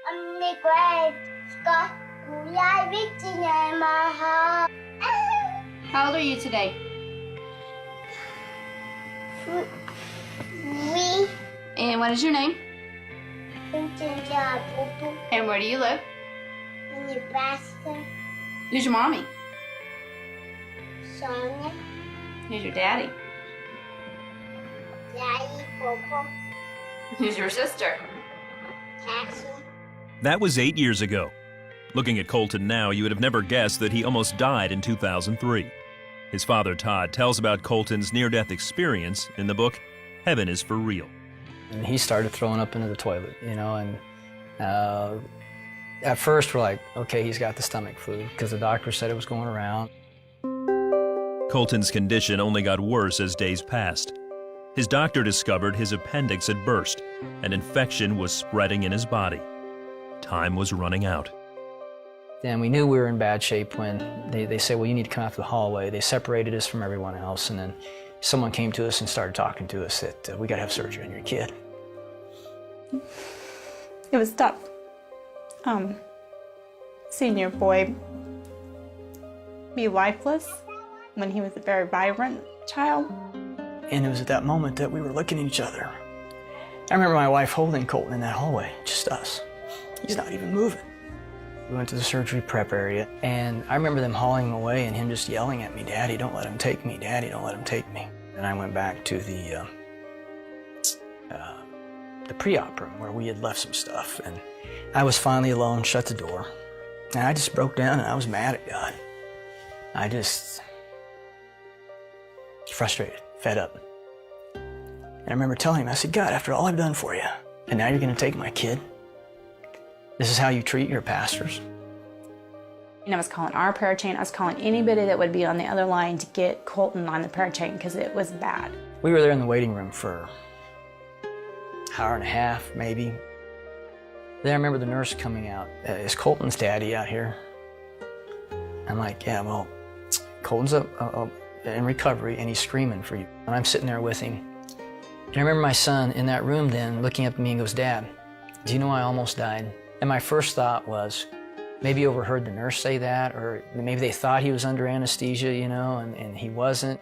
How old are you today? 3. And what is your name? And where do you live? In Nebraska. Who's your mommy? Sonia. Who's your daddy? Daddy. Boppo. Who's your sister? Cassie. That was 8 years ago. Looking at Kolton now, you would have never guessed that he almost died in 2003. His father, Todd, tells about Kolton's near-death experience in the book, Heaven is for Real. And he started throwing up into the toilet, and at first we're like, okay, he's got the stomach flu, because the doctor said it was going around. Kolton's condition only got worse as days passed. His doctor discovered his appendix had burst. An infection was spreading in his body. Time was running out. And we knew we were in bad shape when they said, well, you need to come out to the hallway. They separated us from everyone else, and then someone came to us and started talking to us that we got to have surgery on your kid. It was tough. Seeing your boy be lifeless when he was a very vibrant child. And it was at that moment that we were looking at each other. I remember my wife holding Kolton in that hallway, just us. He's not even moving. We went to the surgery prep area, and I remember them hauling him away and him just yelling at me, Daddy, don't let him take me. Daddy, don't let him take me. And I went back to the pre-op room where we had left some stuff, and I was finally alone, shut the door, and I just broke down and I was mad at God. I just frustrated, fed up. And I remember telling him, I said, God, after all I've done for you, and now you're going to take my kid? This is how you treat your pastors? And I was calling our prayer chain. I was calling anybody that would be on the other line to get Kolton on the prayer chain because it was bad. We were there in the waiting room for an hour and a half, maybe. Then I remember the nurse coming out. Is Kolton's daddy out here? I'm like, yeah, well, Kolton's in recovery and he's screaming for you. And I'm sitting there with him. And I remember my son in that room then looking up at me and goes, Dad, do you know I almost died? And my first thought was, maybe overheard the nurse say that, or maybe they thought he was under anesthesia, and he wasn't.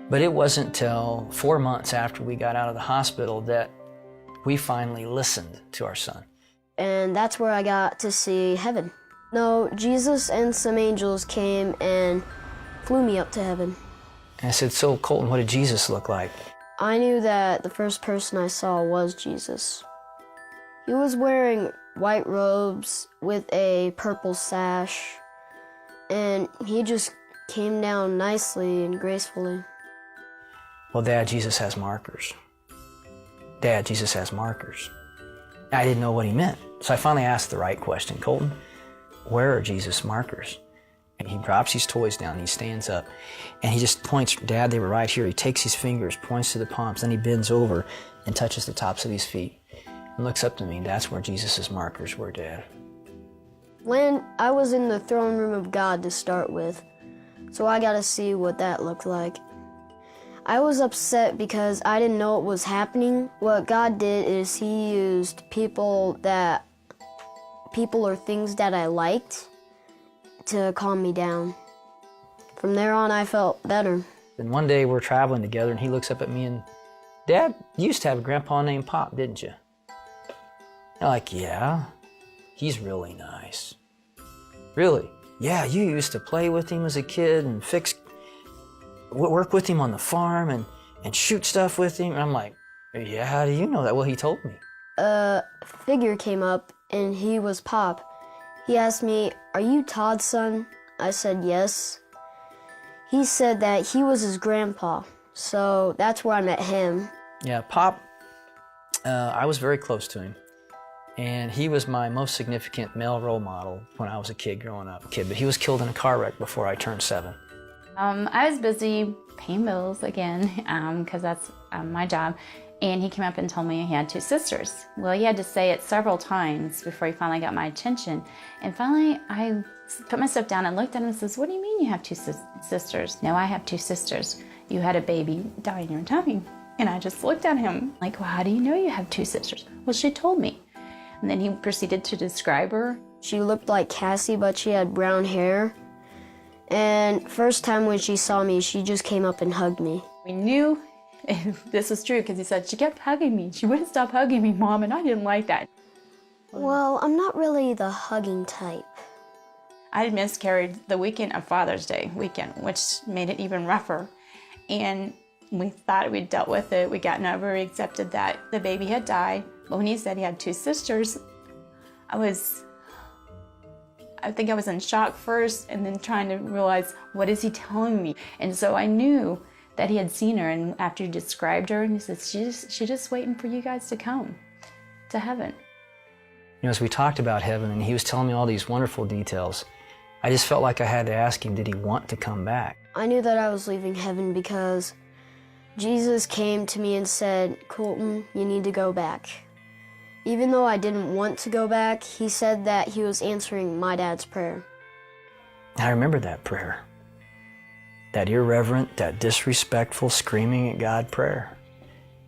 But it wasn't till 4 months after we got out of the hospital that we finally listened to our son. And that's where I got to see heaven. No, Jesus and some angels came and flew me up to heaven. And I said, so Kolton, what did Jesus look like? I knew that the first person I saw was Jesus. He was wearing white robes with a purple sash, and he just came down nicely and gracefully. Well, Dad, Jesus has markers. Dad, Jesus has markers. I didn't know what he meant, so I finally asked the right question. Kolton, where are Jesus' markers? And he drops his toys down, he stands up, and he just points, Dad, they were right here. He takes his fingers, points to the palms, then he bends over and touches the tops of his feet. And looks up to me, and that's where Jesus' markers were, Dad. When I was in the throne room of God to start with, so I got to see what that looked like. I was upset because I didn't know what was happening. What God did is he used people or things that I liked to calm me down. From there on, I felt better. And one day we're traveling together, and he looks up at me and, Dad, you used to have a grandpa named Pop, didn't you? I'm like, yeah, he's really nice. Really? Yeah, you used to play with him as a kid and work with him on the farm and shoot stuff with him. And I'm like, yeah, how do you know that? Well, he told me. A figure came up, and he was Pop. He asked me, are you Todd's son? I said, yes. He said that he was his grandpa, so that's where I met him. Yeah, Pop, I was very close to him. And he was my most significant male role model when I was a kid growing up. But he was killed in a car wreck before I turned 7. I was busy paying bills again, because that's my job. And he came up and told me he had 2 sisters. Well, he had to say it several times before he finally got my attention. And finally, I put myself down and looked at him and says, what do you mean you have 2 sisters? No, I have 2 sisters. You had a baby die in your tummy. And I just looked at him like, well, how do you know you have 2 sisters? Well, she told me. And then he proceeded to describe her. She looked like Cassie, but she had brown hair. And first time when she saw me, she just came up and hugged me. We knew this was true because he said, she kept hugging me. She wouldn't stop hugging me, Mom, and I didn't like that. Well, I'm not really the hugging type. I had miscarried the weekend of Father's Day weekend, which made it even rougher. And we thought we'd dealt with it. We'd gotten over, we accepted that the baby had died. But when he said he had 2 sisters, I think I was in shock first and then trying to realize, what is he telling me? And so I knew that he had seen her, and after he described her, and he said, she's just waiting for you guys to come to heaven. You know, as we talked about heaven and he was telling me all these wonderful details, I just felt like I had to ask him, did he want to come back? I knew that I was leaving heaven because Jesus came to me and said, Colton, you need to go back. Even though I didn't want to go back, he said that he was answering my dad's prayer. I remember that prayer. That irreverent, that disrespectful, screaming at God prayer.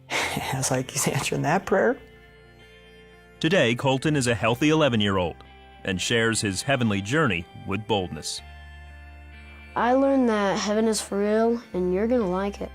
I was like, he's answering that prayer? Today, Colton is a healthy 11-year-old and shares his heavenly journey with boldness. I learned that heaven is for real and you're gonna like it.